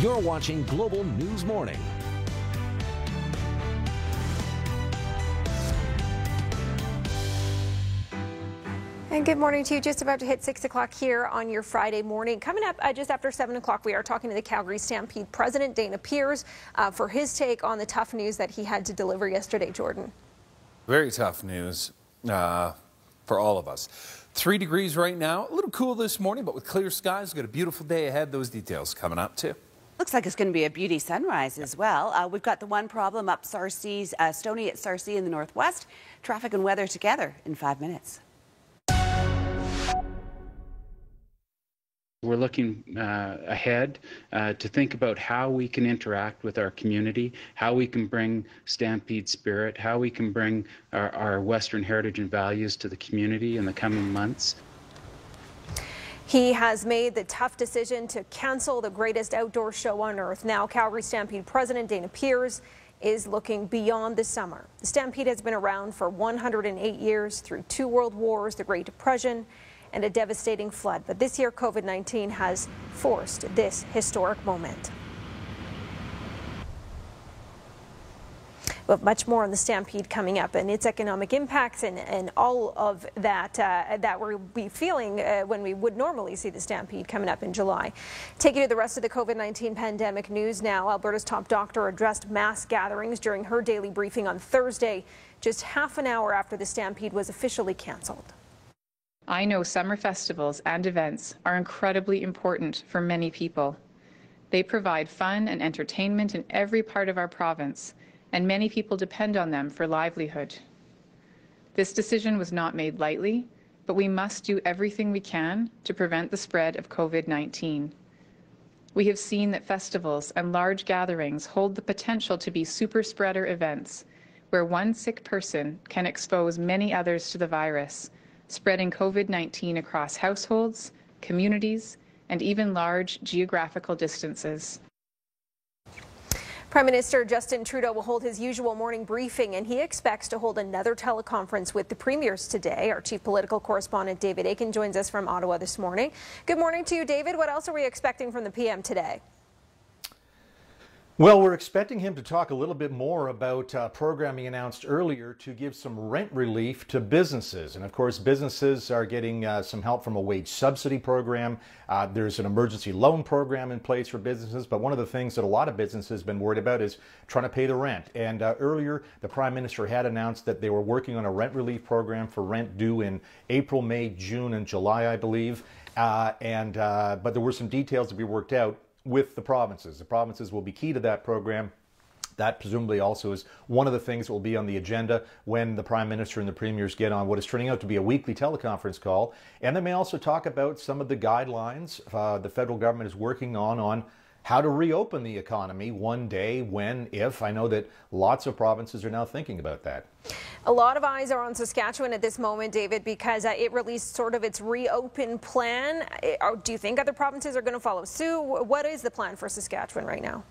You're watching Global News Morning. And good morning to you. Just about to hit 6 o'clock here on your Friday morning. Coming up just after 7 o'clock, we are talking to the Calgary Stampede president, Dana Peers, for his take on the tough news that he had to deliver yesterday, Jordan. Very tough news for all of us. 3 degrees right now, a little cool this morning, but with clear skies, we've got a beautiful day ahead. Those details coming up too. Looks like it's going to be a beauty sunrise as well. We've got the one problem up Sarcee's, Stony at Sarcee in the northwest. Traffic and weather together in 5 minutes. We're looking ahead to think about how we can interact with our community, how we can bring Stampede spirit, how we can bring our Western heritage and values to the community in the coming months. He has made the tough decision to cancel the greatest outdoor show on earth. Now, Calgary Stampede president Dana Peers is looking beyond the summer. The Stampede has been around for 108 years through 2 world wars, the Great Depression, and a devastating flood. But this year, COVID-19 has forced this historic moment. We'll have much more on the Stampede coming up and its economic impacts and all of that that we'll be feeling when we would normally see the Stampede coming up in July. Taking you to the rest of the COVID-19 pandemic news now. Alberta's top doctor addressed mass gatherings during her daily briefing on Thursday, just half an hour after the Stampede was officially canceled. I know summer festivals and events are incredibly important for many people. They provide fun and entertainment in every part of our province, and many people depend on them for livelihood. This decision was not made lightly, but we must do everything we can to prevent the spread of COVID-19. We have seen that festivals and large gatherings hold the potential to be super spreader events, where one sick person can expose many others to the virus, spreading COVID-19 across households, communities, and even large geographical distances. Prime Minister Justin Trudeau will hold his usual morning briefing, and he expects to hold another teleconference with the premiers today. Our chief political correspondent David Akin joins us from Ottawa this morning. Good morning to you, David. What else are we expecting from the PM today? Well, we're expecting him to talk a little bit more about programming announced earlier to give some rent relief to businesses. And of course, businesses are getting some help from a wage subsidy program. There's an emergency loan program in place for businesses. But one of the things that a lot of businesses have been worried about is trying to pay the rent. And earlier, the Prime Minister had announced that they were working on a rent relief program for rent due in April, May, June, and July, I believe. But there were some details to be worked out with the provinces. The provinces will be key to that program. That presumably also is one of the things that will be on the agenda when the Prime Minister and the Premiers get on what is turning out to be a weekly teleconference call. And they may also talk about some of the guidelines the federal government is working on how to reopen the economy one day, when, if. I know that lots of provinces are now thinking about that. A lot of eyes are on Saskatchewan at this moment, David, because it released sort of its reopen plan. Do you think other provinces are going to follow suit? What is the plan for Saskatchewan right now?